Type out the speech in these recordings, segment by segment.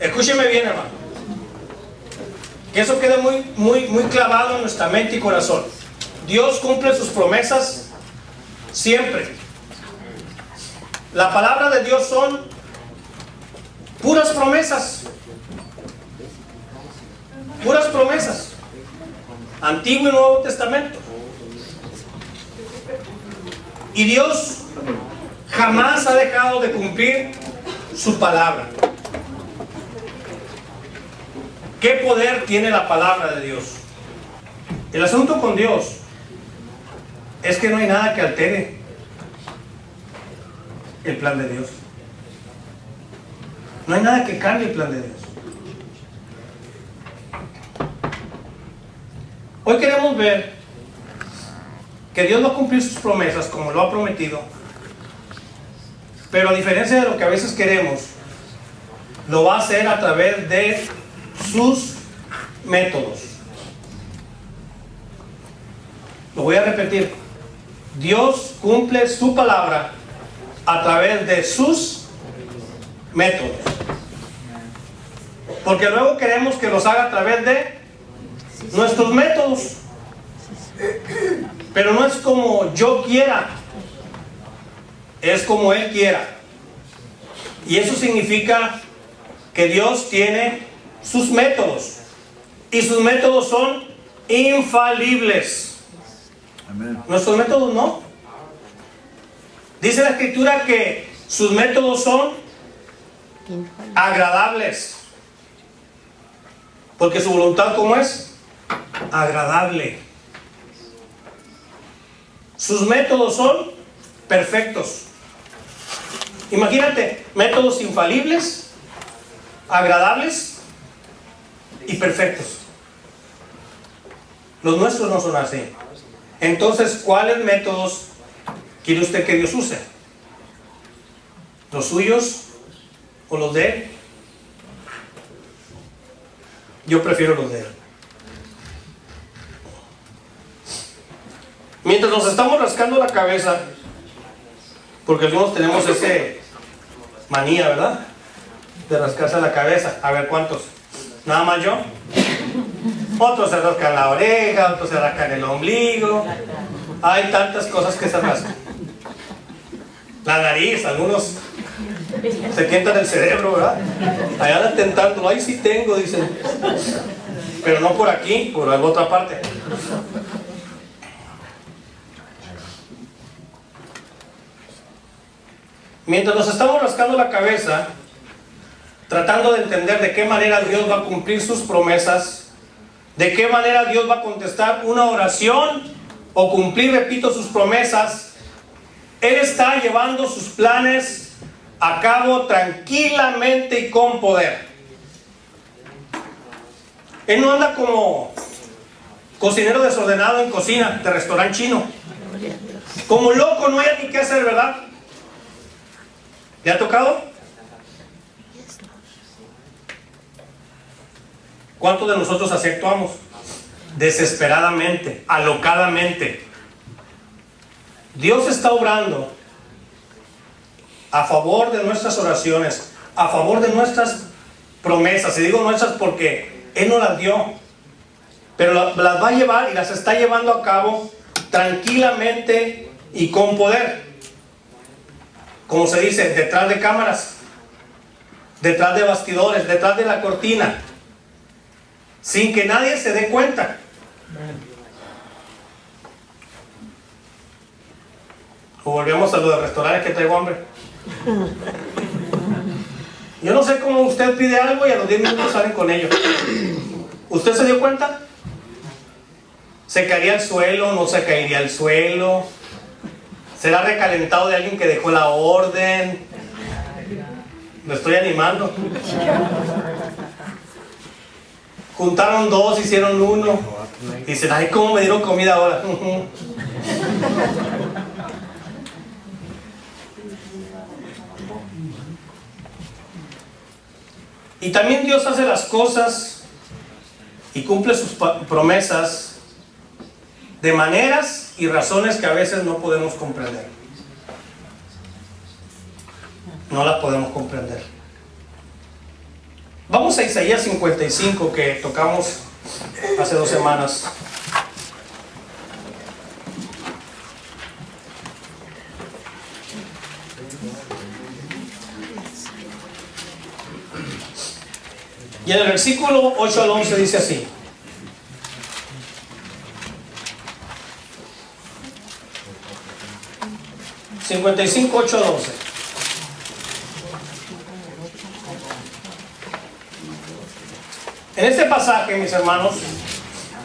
Escúcheme bien, hermano. Que eso quede muy clavado en nuestra mente y corazón. Dios cumple sus promesas siempre. La palabra de Dios son puras promesas. Puras promesas. Antiguo y Nuevo Testamento. Y Dios jamás ha dejado de cumplir su palabra. ¿Qué poder tiene la palabra de Dios? El asunto con Dios es que no hay nada que altere el plan de Dios. No hay nada que cambie el plan de Dios. Hoy queremos ver que Dios va a cumplir sus promesas como lo ha prometido, pero a diferencia de lo que a veces queremos, lo va a hacer a través de sus métodos. Lo voy a repetir. Dios cumple su palabra a través de sus métodos. Porque luego queremos que los haga a través de nuestros métodos. Pero no es como yo quiera, es como Él quiera. Y eso significa que Dios tiene sus métodos. Y sus métodos son infalibles. Amén. Nuestros métodos no. Dice la Escritura que sus métodos son agradables. Porque su voluntad, ¿cómo es? Agradable. Sus métodos son perfectos. Imagínate, métodos infalibles, agradables y perfectos. Los nuestros no son así. Entonces, ¿cuáles métodos quiere usted que Dios use? ¿Los suyos o los de Él? Yo prefiero los de Él. Mientras nos estamos rascando la cabeza, porque algunos tenemos ese manía, ¿verdad? De rascarse la cabeza. A ver, ¿cuántos? ¿Nada más yo? Otros se rascan la oreja, otros se rascan el ombligo. Hay tantas cosas que se rascan. La nariz, algunos se tientan el cerebro, ¿verdad? Allá andan tentándolo. Ahí sí tengo, dicen. Pero no por aquí, por alguna otra parte. Mientras nos estamos rascando la cabeza, tratando de entender de qué manera Dios va a cumplir sus promesas, de qué manera Dios va a contestar una oración o cumplir, repito, sus promesas, Él está llevando sus planes a cabo tranquilamente y con poder. Él no anda como cocinero desordenado en cocina de restaurante chino. Como loco, no hay ni qué hacer, ¿verdad? ¿Le ha tocado? ¿Cuántos de nosotros así actuamos? Desesperadamente, alocadamente. Dios está obrando a favor de nuestras oraciones, a favor de nuestras promesas. Y digo nuestras porque Él nos las dio, pero las va a llevar y las está llevando a cabo tranquilamente y con poder. Como se dice, detrás de cámaras, detrás de bastidores, detrás de la cortina, sin que nadie se dé cuenta. O volvemos a lo de restaurantes que traigo hambre. Yo no sé cómo usted pide algo y a los 10 minutos salen con ello. ¿Usted se dio cuenta? ¿Se caería el suelo? ¿No se caería el suelo? ¿Será recalentado de alguien que dejó la orden? Lo estoy animando. Juntaron dos, hicieron uno. Dicen, ay, ¿cómo me dieron comida ahora? Y también Dios hace las cosas y cumple sus promesas de maneras y razones que a veces no podemos comprender. No las podemos comprender. Vamos a Isaías 55 que tocamos hace 2 semanas. Y en el versículo 8 al 11 dice así: (55, 8 al 11). En este pasaje, mis hermanos,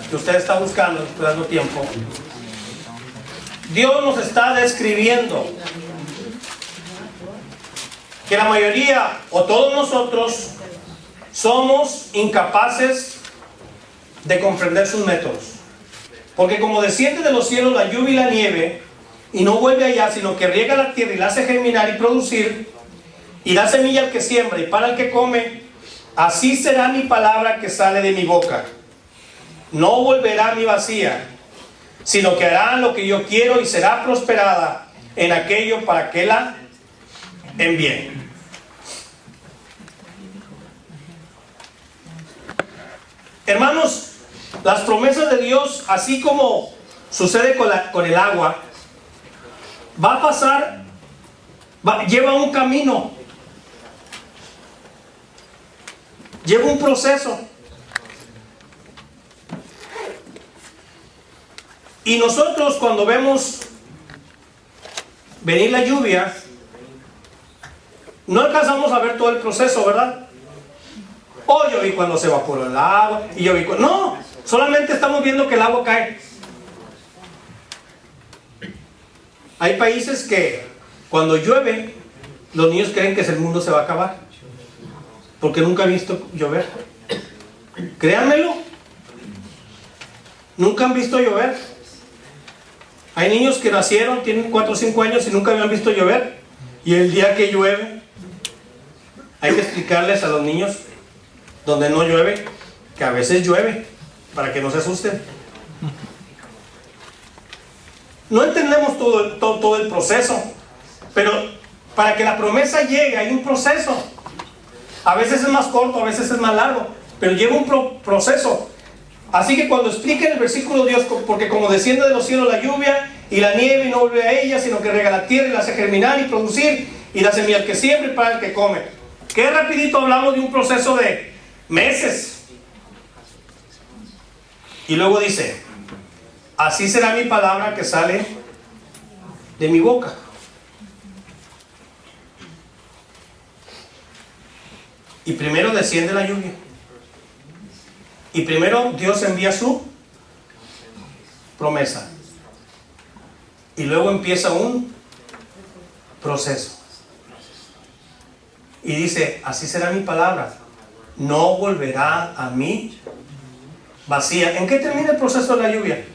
que usted está buscando, dando tiempo, Dios nos está describiendo que la mayoría o todos nosotros somos incapaces de comprender sus métodos. Porque como desciende de los cielos la lluvia y la nieve, y no vuelve allá, sino que riega la tierra y la hace germinar y producir, y da semilla al que siembra y para el que come, así será mi palabra que sale de mi boca. No volverá a mí vacía, sino que hará lo que yo quiero y será prosperada en aquello para que la envíe. Hermanos, las promesas de Dios, así como sucede con el agua, va a pasar, lleva un camino, lleva un proceso. Y nosotros cuando vemos venir la lluvia, no alcanzamos a ver todo el proceso, ¿verdad? Oh, yo vi cuando se evaporó el agua, y yo vi cuando... No, solamente estamos viendo que el agua cae. Hay países que cuando llueve, los niños creen que el mundo se va a acabar, porque nunca han visto llover. Créanmelo, nunca han visto llover. Hay niños que nacieron, tienen 4 o 5 años y nunca habían visto llover. Y el día que llueve, hay que explicarles a los niños donde no llueve, que a veces llueve, para que no se asusten. No entendemos todo el proceso, pero para que la promesa llegue hay un proceso. A veces es más corto, a veces es más largo, pero lleva un proceso. Así que cuando explica en el versículo Dios, porque como desciende de los cielos la lluvia y la nieve y no vuelve a ella, sino que riega la tierra y la hace germinar y producir, y da semilla al que siembra y para el que come. Qué rapidito hablamos de un proceso de meses. Y luego dice: así será mi palabra que sale de mi boca. Y primero desciende la lluvia. Y primero Dios envía su promesa. Y luego empieza un proceso. Y dice: así será mi palabra. No volverá a mí vacía. ¿En qué termina el proceso de la lluvia?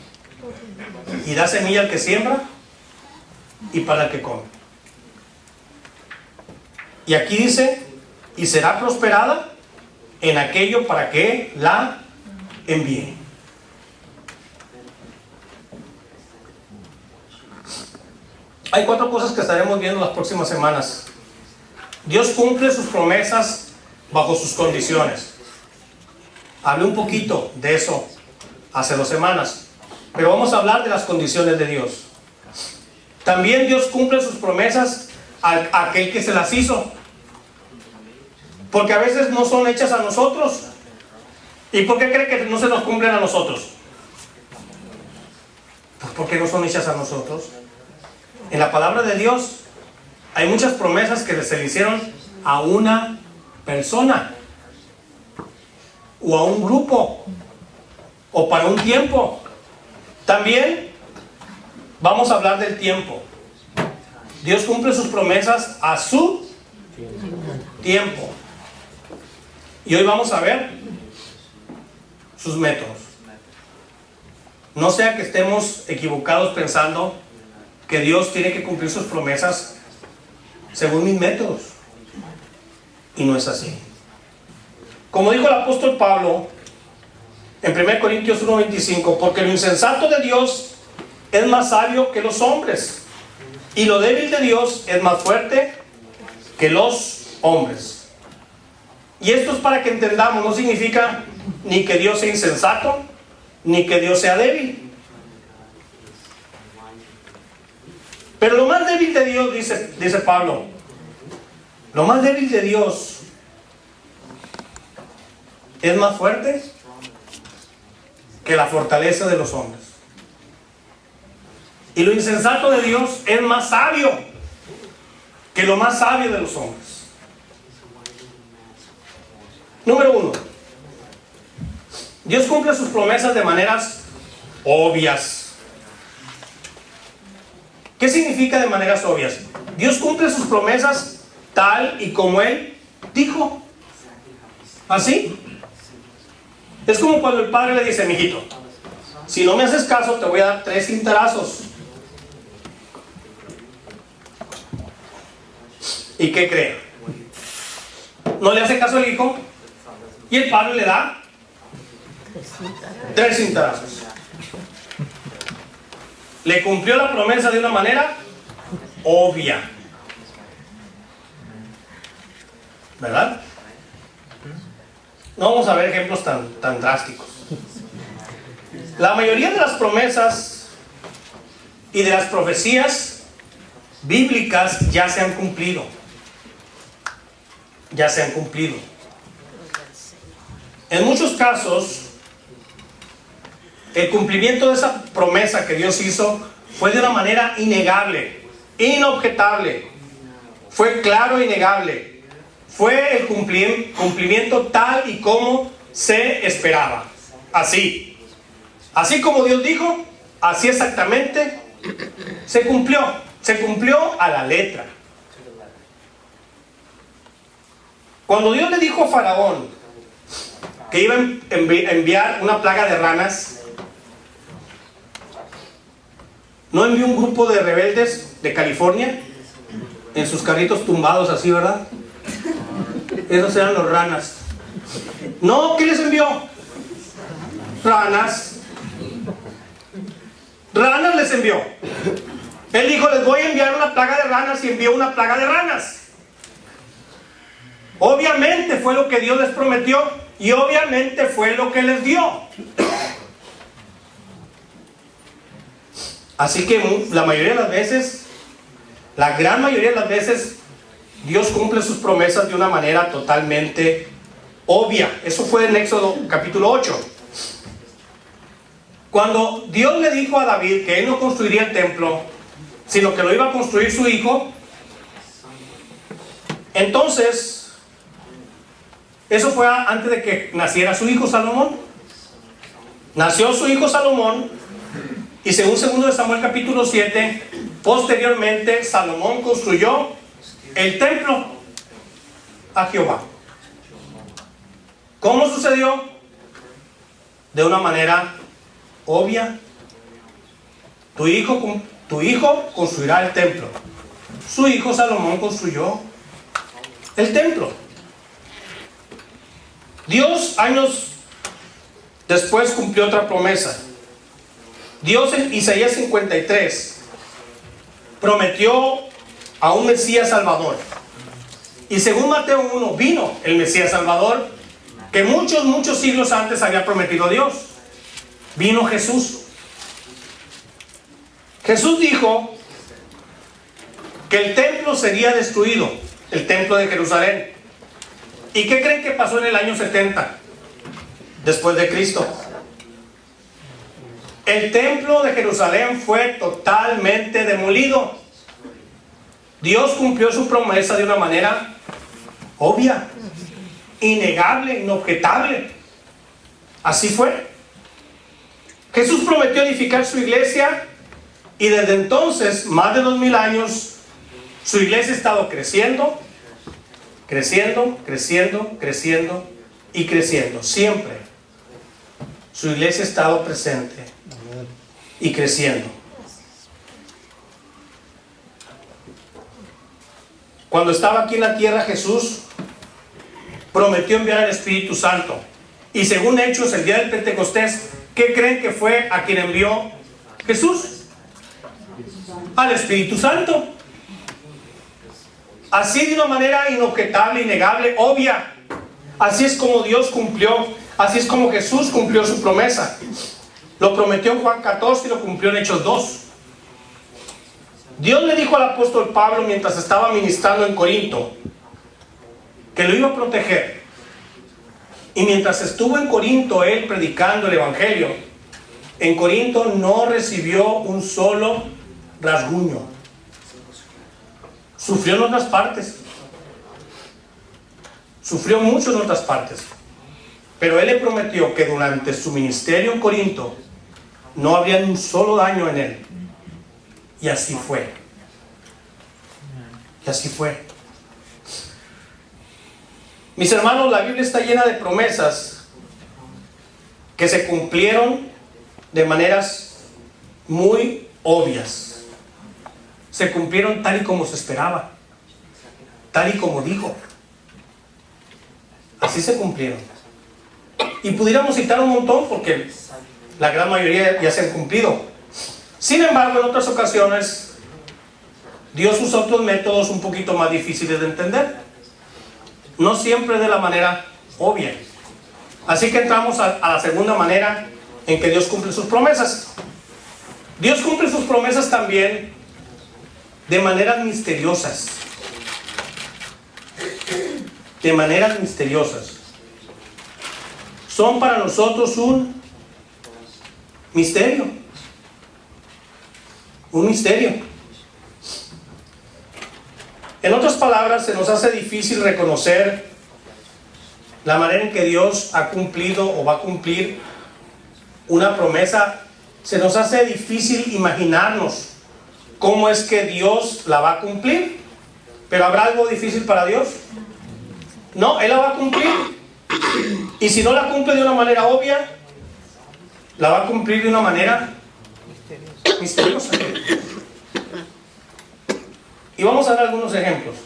Y da semilla al que siembra y para el que come. Y aquí dice: y será prosperada en aquello para que la envíe. Hay 4 cosas que estaremos viendo las próximas semanas. Dios cumple sus promesas bajo sus condiciones. Hablé un poquito de eso hace 2 semanas, pero vamos a hablar de las condiciones de Dios. También Dios cumple sus promesas a aquel que se las hizo, porque a veces no son hechas a nosotros. ¿Y por qué cree que no se nos cumplen a nosotros? Pues porque no son hechas a nosotros. En la palabra de Dios hay muchas promesas que se le hicieron a una persona, o a un grupo, o para un tiempo. También vamos a hablar del tiempo. Dios cumple sus promesas a su tiempo. Y hoy vamos a ver sus métodos. No sea que estemos equivocados pensando que Dios tiene que cumplir sus promesas según mis métodos. Y no es así. Como dijo el apóstol Pablo en 1 Corintios 1:25, porque lo insensato de Dios es más sabio que los hombres, y lo débil de Dios es más fuerte que los hombres. Y esto es para que entendamos, no significa ni que Dios sea insensato, ni que Dios sea débil. Pero lo más débil de Dios, dice Pablo, lo más débil de Dios es más fuerte que la fortaleza de los hombres. Y lo insensato de Dios es más sabio que lo más sabio de los hombres. Número 1. Dios cumple sus promesas de maneras obvias. ¿Qué significa de maneras obvias? Dios cumple sus promesas tal y como Él dijo. ¿Así? Es como cuando el padre le dice: mijito, si no me haces caso te voy a dar 3 cintarazos. ¿Y qué cree? No le hace caso al hijo y el padre le da 3 cintarazos. Le cumplió la promesa de una manera obvia, ¿verdad? No vamos a ver ejemplos tan drásticos. La mayoría de las promesas y de las profecías bíblicas ya se han cumplido. Ya se han cumplido. En muchos casos, el cumplimiento de esa promesa que Dios hizo fue de una manera innegable, inobjetable. Fue claro e innegable. Fue el cumplimiento tal y como se esperaba. Así como Dios dijo, así exactamente se cumplió. Se cumplió a la letra. Cuando Dios le dijo a Faraón que iba a enviar una plaga de ranas, ¿no envió un grupo de rebeldes de California en sus carritos tumbados así, verdad? Esos eran los ranas. No, ¿qué les envió? Ranas. Ranas les envió. Él dijo: les voy a enviar una plaga de ranas, y envió una plaga de ranas. Obviamente fue lo que Dios les prometió y obviamente fue lo que les dio. Así que la mayoría de las veces, la gran mayoría de las veces, Dios cumple sus promesas de una manera totalmente obvia. Eso fue en Éxodo capítulo 8. Cuando Dios le dijo a David que él no construiría el templo, sino que lo iba a construir su hijo, entonces, eso fue antes de que naciera su hijo Salomón. Nació su hijo Salomón, y según 2 Samuel capítulo 7, posteriormente Salomón construyó el templo a Jehová. ¿Cómo sucedió? De una manera obvia. Tu hijo construirá el templo. Su hijo Salomón construyó el templo. Dios, años después, cumplió otra promesa. Dios en Isaías 53 prometió a un Mesías Salvador. Y según Mateo 1, vino el Mesías Salvador que muchos siglos antes había prometido Dios. Vino Jesús. Jesús dijo que el templo sería destruido, el templo de Jerusalén. ¿Y qué creen que pasó en el año 70 después de Cristo? El templo de Jerusalén fue totalmente demolido. Dios cumplió su promesa de una manera obvia, innegable, inobjetable. Así fue. Jesús prometió edificar su iglesia, y desde entonces, más de 2000 años, su iglesia ha estado creciendo, y creciendo. Siempre su iglesia ha estado presente y creciendo. Cuando estaba aquí en la tierra, Jesús prometió enviar al Espíritu Santo. Y según Hechos, el día del Pentecostés, ¿qué creen que fue a quien envió Jesús? Al Espíritu Santo. Así, de una manera inobjetable, innegable, obvia. Así es como Dios cumplió, así es como Jesús cumplió su promesa. Lo prometió en Juan 14 y lo cumplió en Hechos 2. Dios le dijo al apóstol Pablo mientras estaba ministrando en Corinto que lo iba a proteger. Y mientras estuvo en Corinto él predicando el evangelio, en Corinto no recibió un solo rasguño. Sufrió en otras partes. Sufrió mucho en otras partes. Pero él le prometió que durante su ministerio en Corinto no habría ni un solo daño en él. Y así fue. Y así fue. Mis hermanos, la Biblia está llena de promesas que se cumplieron de maneras muy obvias. Se cumplieron tal y como se esperaba, tal y como dijo. Así se cumplieron. Y pudiéramos citar un montón porque la gran mayoría ya se han cumplido. Sin embargo, en otras ocasiones Dios usa otros métodos un poquito más difíciles de entender. No siempre de la manera obvia. Así que entramos a la segunda manera en que Dios cumple sus promesas. Dios cumple sus promesas también de maneras misteriosas. De maneras misteriosas. Son para nosotros un misterio. Un misterio. En otras palabras, se nos hace difícil reconocer la manera en que Dios ha cumplido o va a cumplir una promesa. Se nos hace difícil imaginarnos cómo es que Dios la va a cumplir. ¿Pero habrá algo difícil para Dios? No, Él la va a cumplir. Y si no la cumple de una manera obvia, la va a cumplir de una manera misteriosa. Y vamos a dar algunos ejemplos.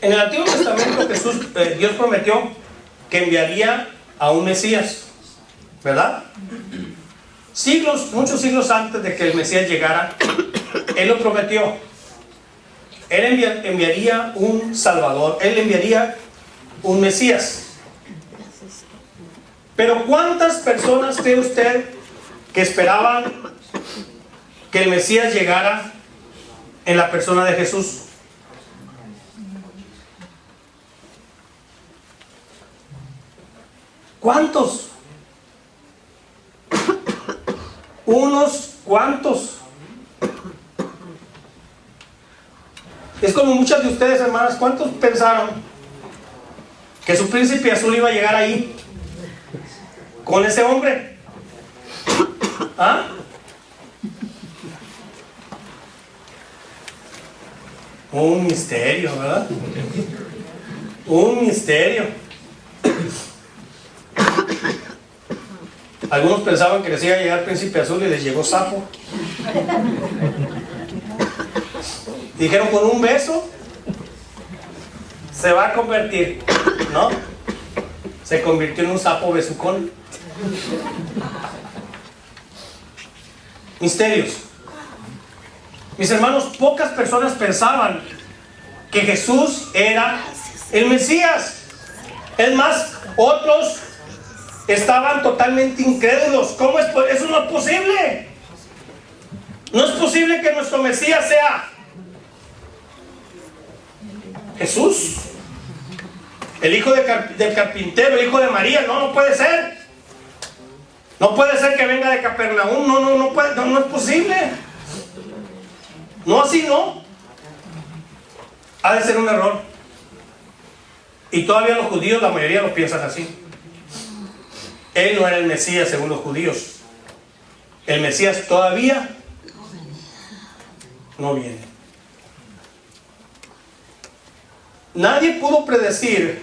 En el Antiguo Testamento Dios prometió que enviaría a un Mesías, ¿verdad? Muchos siglos antes de que el Mesías llegara, Él lo prometió. Él enviaría un Salvador, Él enviaría un Mesías. Pero ¿cuántas personas cree usted que esperaban que el Mesías llegara en la persona de Jesús? ¿Cuántos? Unos cuantos. Es como muchas de ustedes, hermanas. ¿Cuántos pensaron que su príncipe azul iba a llegar ahí con ese hombre? ¿Ah? Un misterio, ¿verdad? Un misterio. Algunos pensaban que les iba a llegar príncipe azul y les llegó sapo. Dijeron, con un beso se va a convertir, ¿no? Se convirtió en un sapo besucón. Misterios. Mis hermanos, pocas personas pensaban que Jesús era el Mesías. Es más, otros estaban totalmente incrédulos. ¿Cómo es? Eso no es posible. No es posible que nuestro Mesías sea Jesús, el hijo del carpintero, el hijo de María. No puede ser. No puede ser que venga de Capernaum. No puede, no es posible. No, así no. Ha de ser un error. Y todavía los judíos, la mayoría lo piensan así. Él no era el Mesías según los judíos. El Mesías todavía no viene. Nadie pudo predecir,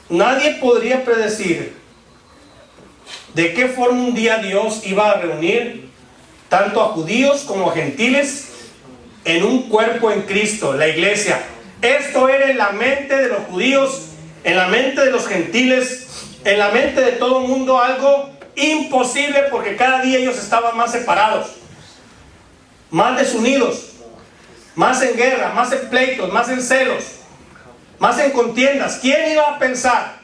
nadie podría predecir de qué forma un día Dios iba a reunir tanto a judíos como a gentiles en un cuerpo en Cristo, la iglesia. Esto era en la mente de los judíos, en la mente de los gentiles, en la mente de todo el mundo algo imposible, porque cada día ellos estaban más separados, más desunidos, más en guerra, más en pleitos, más en celos. más en contiendas. ¿Quién iba a pensar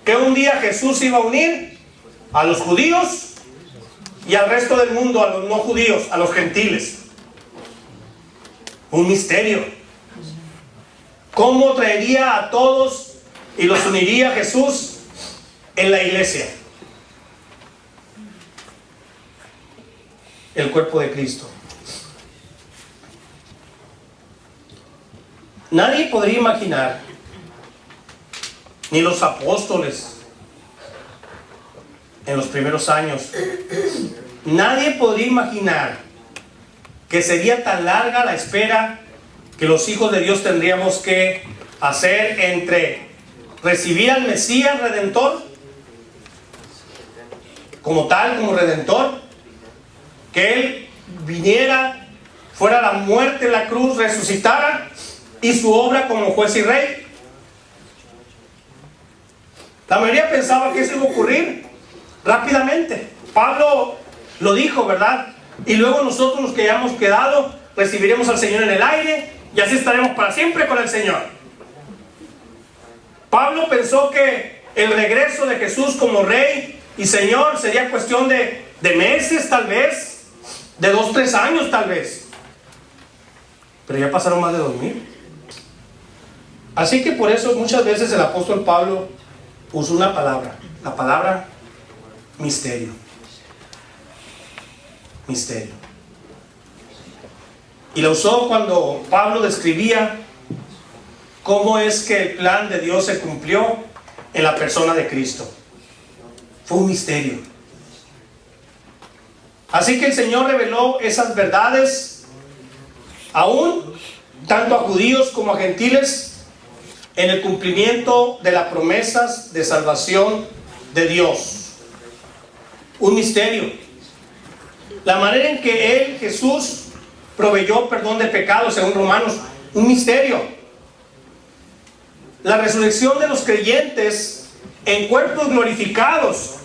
que un día Jesús iba a unir a los judíos y al resto del mundo, a los no judíos, a los gentiles? Un misterio. ¿Cómo traería a todos y los uniría Jesús en la iglesia? El cuerpo de Cristo. Nadie podría imaginar, ni los apóstoles en los primeros años, nadie podría imaginar que sería tan larga la espera que los hijos de Dios tendríamos que hacer entre recibir al Mesías Redentor como tal, como Redentor, que Él viniera, fuera la muerte en la cruz, resucitara, y su obra como juez y rey. La mayoría pensaba que eso iba a ocurrir rápidamente. Pablo lo dijo, ¿verdad? Y luego nosotros, los que hayamos quedado, recibiremos al Señor en el aire y así estaremos para siempre con el Señor. Pablo pensó que el regreso de Jesús como Rey y Señor sería cuestión de meses, tal vez, de 2-3 años, tal vez. Pero ya pasaron más de 2000. Así que por eso muchas veces el apóstol Pablo usó una palabra, la palabra misterio. Misterio. Y la usó cuando Pablo describía cómo es que el plan de Dios se cumplió en la persona de Cristo. Fue un misterio. Así que el Señor reveló esas verdades aún tanto a judíos como a gentiles en el cumplimiento de las promesas de salvación de Dios. Un misterio. La manera en que Él, Jesús, proveyó perdón de pecados, según Romanos, un misterio. La resurrección de los creyentes en cuerpos glorificados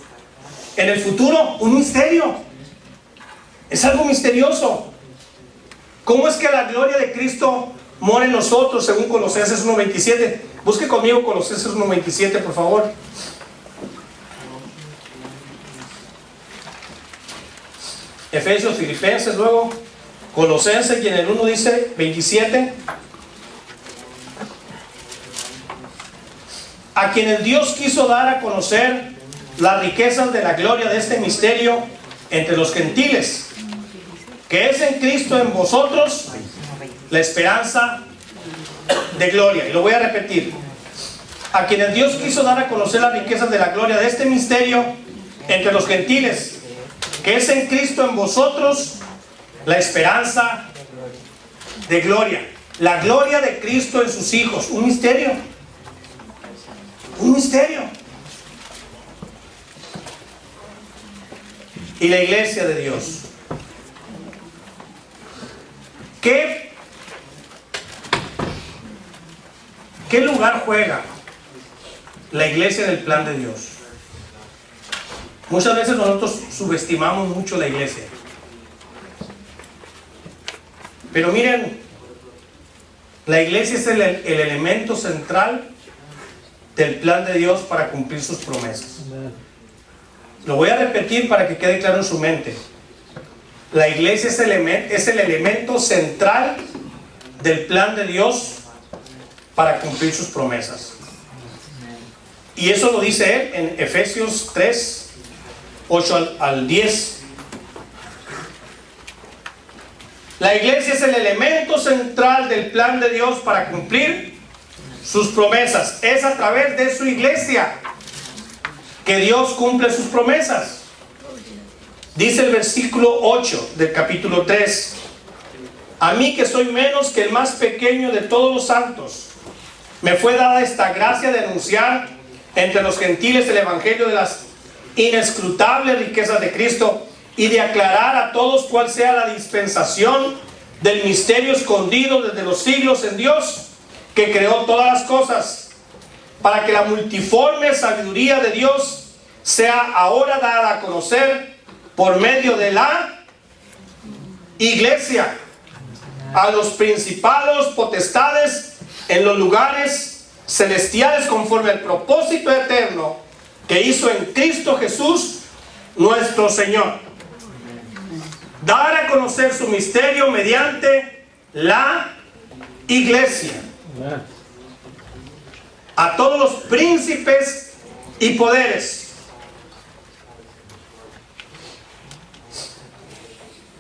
en el futuro, un misterio. Es algo misterioso. ¿Cómo es que la gloria de Cristo mora en nosotros, según Colosenses 1:27? Busque conmigo Colosenses 1:27, por favor. Efesios, Filipenses, luego Colosenses, y en el 1 dice 27. A quienes Dios quiso dar a conocer las riquezas de la gloria de este misterio entre los gentiles, que es en Cristo en vosotros la esperanza de gloria. Y lo voy a repetir. A quienes Dios quiso dar a conocer las riquezas de la gloria de este misterio entre los gentiles, que es en Cristo en vosotros la esperanza de gloria. La gloria de Cristo en sus hijos. Un misterio. Un misterio. Y la iglesia de Dios. ¿Qué lugar juega la iglesia en el plan de Dios? Muchas veces nosotros subestimamos mucho la iglesia. Pero miren, la iglesia es el elemento central del plan de Dios para cumplir sus promesas. Lo voy a repetir para que quede claro en su mente. La iglesia es el elemento central del plan de Dios para cumplir sus promesas. Y eso lo dice él en Efesios 3, 8 al 10. La iglesia es el elemento central del plan de Dios para cumplir sus promesas. Es a través de su iglesia que Dios cumple sus promesas. Dice el versículo 8 del capítulo 3: a mí, que soy menos que el más pequeño de todos los santos, me fue dada esta gracia de anunciar entre los gentiles el evangelio de las inescrutables riquezas de Cristo, y de aclarar a todos cuál sea la dispensación del misterio escondido desde los siglos en Dios, que creó todas las cosas, para que la multiforme sabiduría de Dios sea ahora dada a conocer por medio de la iglesia a los principados, potestades en los lugares celestiales conforme al propósito eterno que hizo en Cristo Jesús nuestro Señor. Dar a conocer su misterio mediante la iglesia a todos los príncipes y poderes.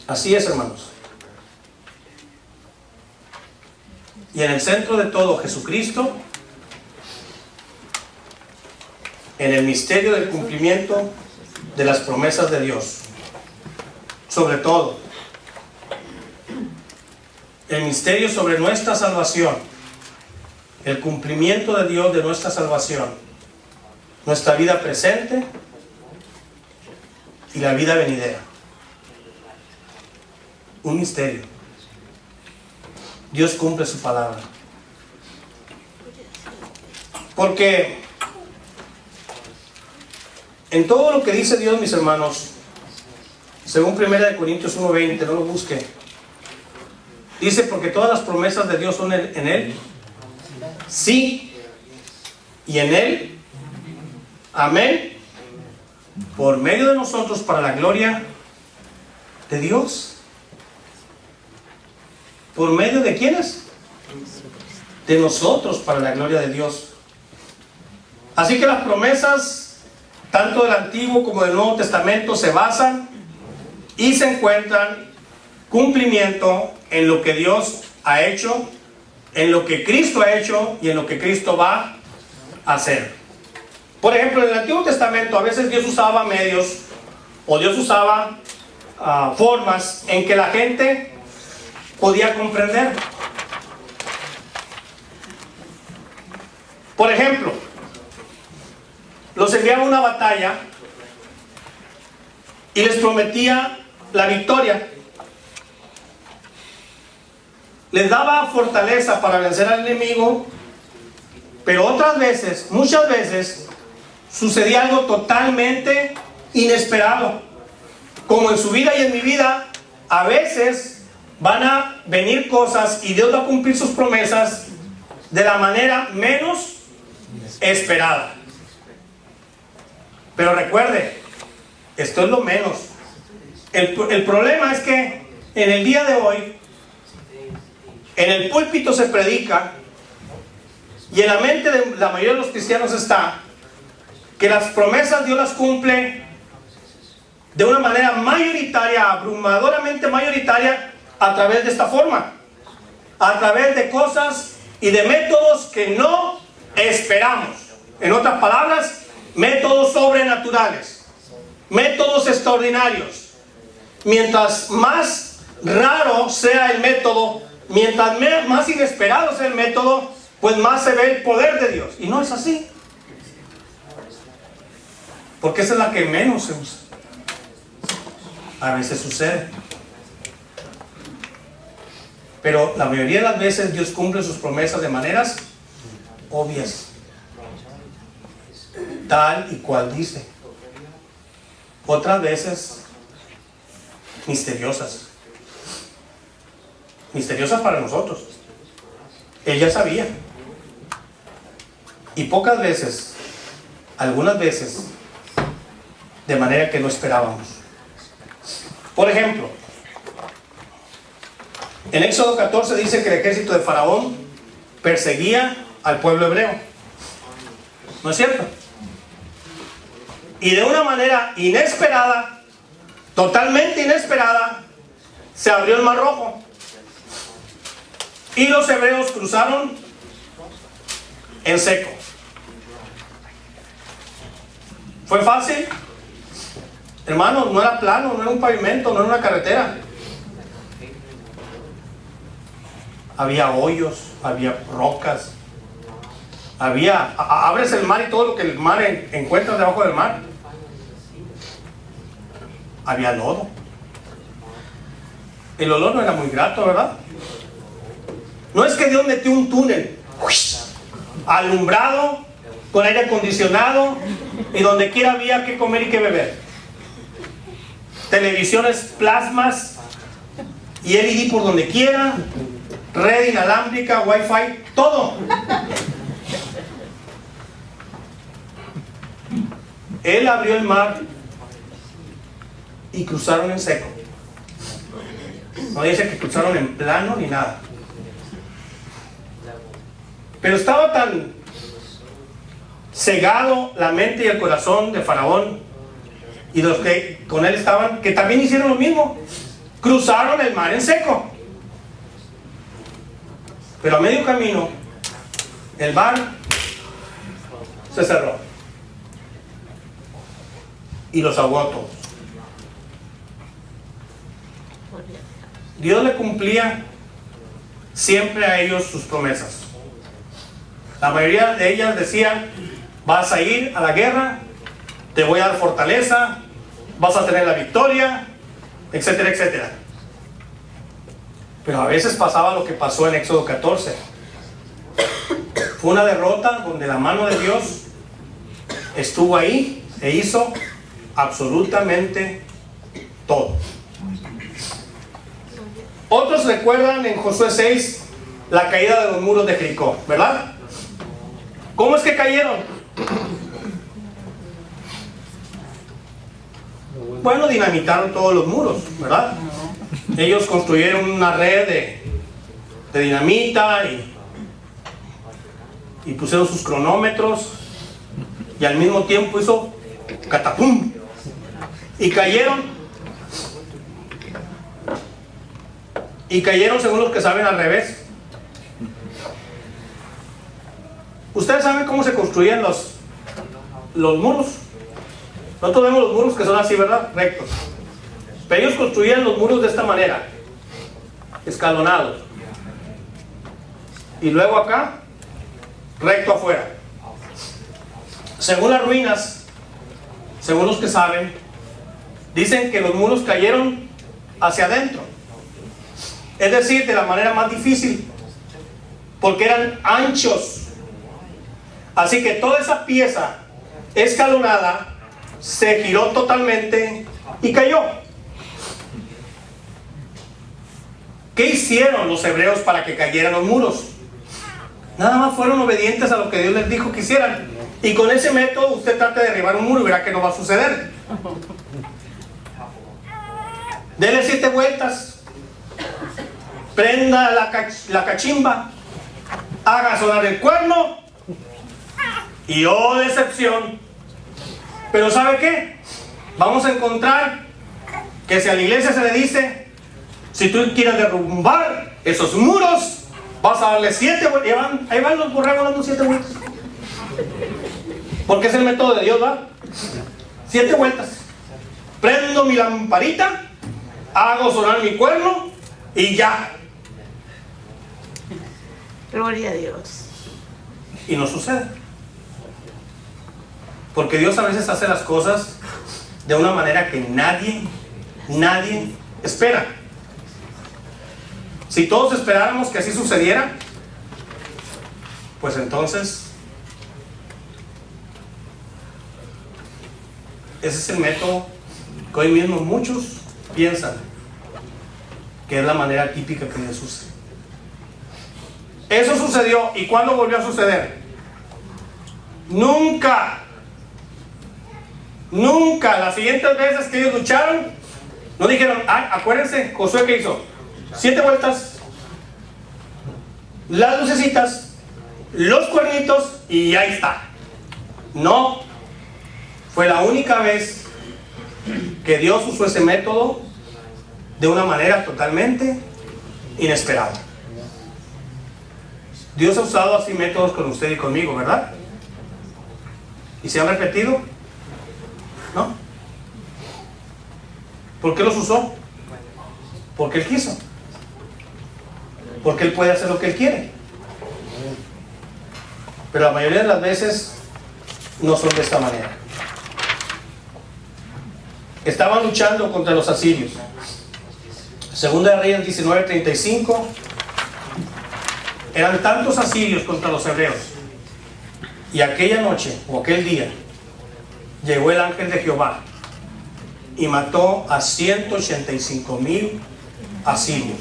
Así es, hermanos. Y en el centro de todo, Jesucristo, en el misterio del cumplimiento de las promesas de Dios. Sobre todo, el misterio sobre nuestra salvación, el cumplimiento de Dios de nuestra salvación, nuestra vida presente y la vida venidera. Un misterio. Dios cumple su palabra. Porque en todo lo que dice Dios, mis hermanos, según 1 Corintios 1:20, no lo busque. Dice, porque todas las promesas de Dios son en Él. Sí. Y en Él. Amén. Por medio de nosotros para la gloria de Dios. ¿Por medio de quiénes? De nosotros para la gloria de Dios. Así que las promesas, tanto del Antiguo como del Nuevo Testamento, se basan y se encuentran cumplimiento en lo que Dios ha hecho, en lo que Cristo ha hecho y en lo que Cristo va a hacer. Por ejemplo, en el Antiguo Testamento a veces Dios usaba medios o Dios usaba formas en que la gente podía comprender. Por ejemplo, los enviaba a una batalla y les prometía la victoria. Les daba fortaleza para vencer al enemigo, pero otras veces, muchas veces, sucedía algo totalmente inesperado. Como en su vida y en mi vida, a veces van a venir cosas y Dios va a cumplir sus promesas de la manera menos esperada. Pero recuerde, esto es lo menos. El problema es que en el día de hoy, en el púlpito se predica y en la mente de la mayoría de los cristianos está que las promesas Dios las cumple de una manera mayoritaria, abrumadoramente mayoritaria, a través de esta forma, a través de cosas y de métodos que no esperamos. En otras palabras, métodos sobrenaturales, métodos extraordinarios. Mientras más raro sea el método, mientras más inesperado sea el método, pues más se ve el poder de Dios. Y no es así, porque esa es la que menos se usa. A veces sucede, pero la mayoría de las veces Dios cumple sus promesas de maneras obvias, tal y cual dice. Otras veces misteriosas para nosotros. Él ya sabía. Y pocas veces, algunas veces, de manera que no esperábamos. Por ejemplo, en Éxodo 14 dice que el ejército de Faraón perseguía al pueblo hebreo. ¿No es cierto? Y de una manera inesperada, totalmente inesperada, se abrió el Mar Rojo. Y los hebreos cruzaron en seco. ¿Fue fácil? Hermanos, no era plano, no era un pavimento, no era una carretera. Había hoyos, había rocas, abres el mar y todo lo que el mar encuentra debajo del mar. Había lodo. El olor no era muy grato, ¿verdad? No es que Dios metió un túnel alumbrado, con aire acondicionado, y donde quiera había que comer y que beber. Televisiones plasmas y LED por donde quiera, red inalámbrica, wifi, todo. Él abrió el mar y cruzaron en seco. No dice que cruzaron en plano ni nada. Pero estaba tan cegado la mente y el corazón de Faraón y los que con él estaban, que también hicieron lo mismo. Cruzaron el mar en seco. Pero a medio camino, el mar se cerró y los ahogó a todos. Dios le cumplía siempre a ellos sus promesas. La mayoría de ellas decían: vas a ir a la guerra, te voy a dar fortaleza, vas a tener la victoria, etcétera, etcétera. Pero a veces pasaba lo que pasó en Éxodo 14. Fue una derrota donde la mano de Dios estuvo ahí e hizo absolutamente todo. Otros recuerdan en Josué 6 la caída de los muros de Jericó, ¿verdad? ¿Cómo es que cayeron? Bueno, dinamitaron todos los muros, ¿verdad? Ellos construyeron una red de dinamita y pusieron sus cronómetros y al mismo tiempo hizo catapum y cayeron según los que saben al revés. Ustedes saben cómo se construyen los muros. Nosotros vemos los muros que son así, ¿verdad? Rectos. Pero ellos construían los muros de esta manera, escalonados, y luego acá recto afuera. Según las ruinas, según los que saben, dicen que los muros cayeron hacia adentro, es decir, de la manera más difícil, porque eran anchos. Así que toda esa pieza escalonada se giró totalmente y cayó. ¿Qué hicieron los hebreos para que cayeran los muros? Nada más fueron obedientes a lo que Dios les dijo que hicieran. Y con ese método usted trata de derribar un muro y verá que no va a suceder. Dele 7 vueltas, prenda la cachimba, haga sonar el cuerno y ¡oh, decepción! Pero ¿sabe qué? Vamos a encontrar que si a la iglesia se le dice: si tú quieres derrumbar esos muros, vas a darle 7 vueltas. Ahí van los borregos dando 7 vueltas. Porque es el método de Dios, ¿va? 7 vueltas. Prendo mi lamparita, hago sonar mi cuerno y ya. Gloria a Dios. Y no sucede. Porque Dios a veces hace las cosas de una manera que nadie espera. Si todos esperáramos que así sucediera, pues entonces ese es el método que hoy mismo muchos piensan que es la manera típica que Dios usa. Eso sucedió. ¿Y cuándo volvió a suceder? Nunca. Las siguientes veces que ellos lucharon, no dijeron: acuérdense, Josué, ¿qué hizo? 7 vueltas, las lucecitas, los cuernitos y ahí está. No, fue la única vez que Dios usó ese método de una manera totalmente inesperada. Dios ha usado así métodos con usted y conmigo, ¿verdad? ¿Y se han repetido? ¿No? ¿Por qué los usó? Porque Él quiso. Porque Él puede hacer lo que Él quiere. Pero la mayoría de las veces no son de esta manera. Estaban luchando contra los asirios. Segunda de Reyes 19:35. Eran tantos asirios contra los hebreos. Y aquella noche, o aquel día, llegó el ángel de Jehová y mató a 185,000 asirios.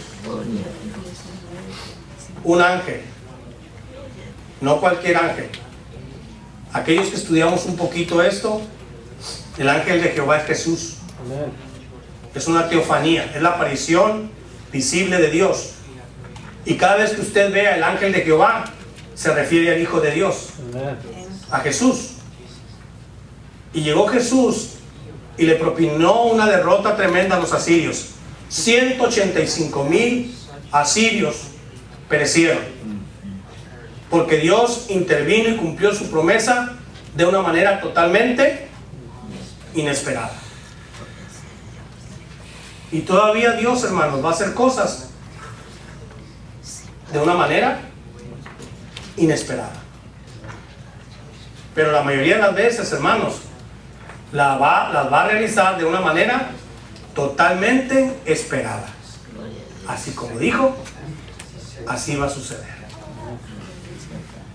Un ángel, no cualquier ángel. Aquellos que estudiamos un poquito esto, El ángel de Jehová es Jesús. Es una teofanía, es la aparición visible de Dios. Y cada vez que usted vea el ángel de Jehová, se refiere al Hijo de Dios, a Jesús. Y llegó Jesús y le propinó una derrota tremenda a los asirios. 185,000 asirios perecieron, porque Dios intervino y cumplió su promesa de una manera totalmente inesperada. Y todavía Dios, hermanos, va a hacer cosas de una manera inesperada. Pero la mayoría de las veces, hermanos, las va a realizar de una manera totalmente esperada. Así como dijo, así va a suceder.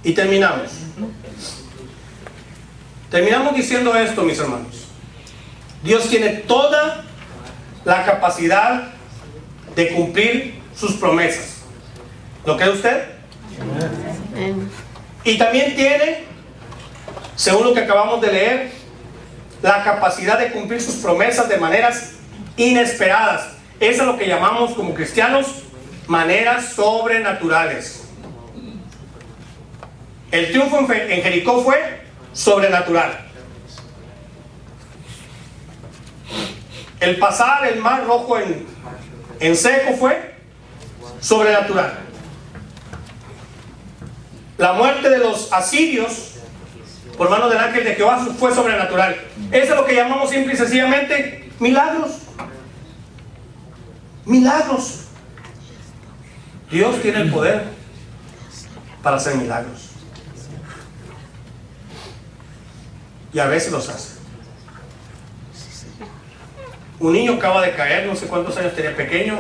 Y terminamos diciendo esto, mis hermanos. Dios tiene toda la capacidad de cumplir sus promesas. ¿Lo cree usted? Y también tiene, según lo que acabamos de leer, la capacidad de cumplir sus promesas de maneras inesperadas. Eso es lo que llamamos como cristianos maneras sobrenaturales. El triunfo en Jericó fue sobrenatural. El pasar el mar rojo en seco fue sobrenatural. La muerte de los asirios por mano del ángel de Jehová fue sobrenatural. Eso es lo que llamamos simple y sencillamente milagros. Milagros. Dios tiene el poder para hacer milagros. Y a veces los hace. Un niño acaba de caer, no sé cuántos años tenía, pequeño,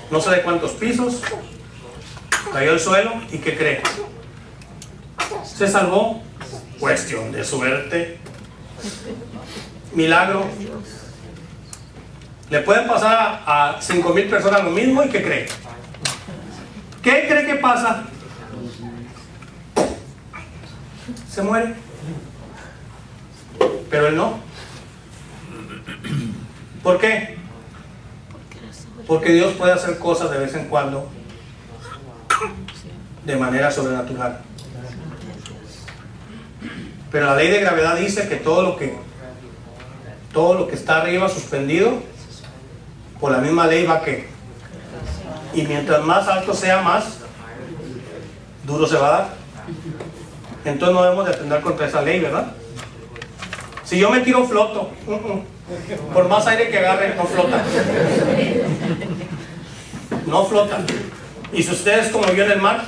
no sé de cuántos pisos, cayó al suelo y ¿qué cree? Se salvó. Cuestión de suerte. Milagro. Le pueden pasar a 5,000 personas lo mismo y ¿qué cree? ¿Qué cree que pasa? Se muere. Pero él no. ¿Por qué? Porque Dios puede hacer cosas de vez en cuando de manera sobrenatural. Pero la ley de gravedad dice que todo lo que está arriba suspendido, por la misma ley va que. Y mientras más alto sea, más duro se va a dar. Entonces no debemos de atender contra esa ley, ¿verdad? Si yo me tiro, floto. Por más aire que agarre, no flota. No flota. Y si ustedes, como yo en el mar,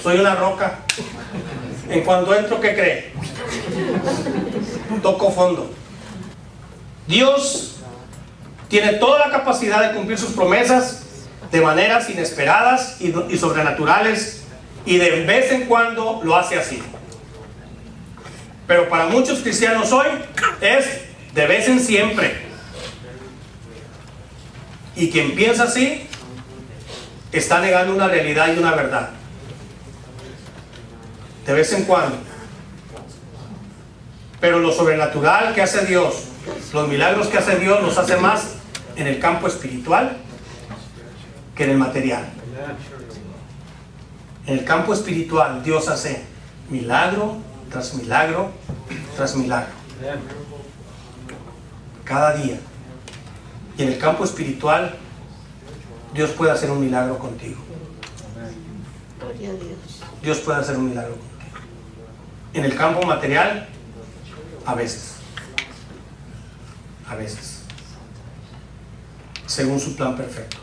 soy una roca. En cuanto entro, ¿qué cree? Toco fondo. Dios tiene toda la capacidad de cumplir sus promesas de maneras inesperadas y sobrenaturales, y de vez en cuando lo hace así. Pero para muchos cristianos hoy es de vez en siempre. Y quien piensa así está negando una realidad y una verdad. De vez en cuando. Pero lo sobrenatural que hace Dios, los milagros que hace Dios, los hace más en el campo espiritual que en el material. En el campo espiritual Dios hace milagro tras milagro tras milagro, cada día. Y en el campo espiritual Dios puede hacer un milagro contigo. Dios puede hacer un milagro contigo. En el campo material, a veces, según su plan perfecto.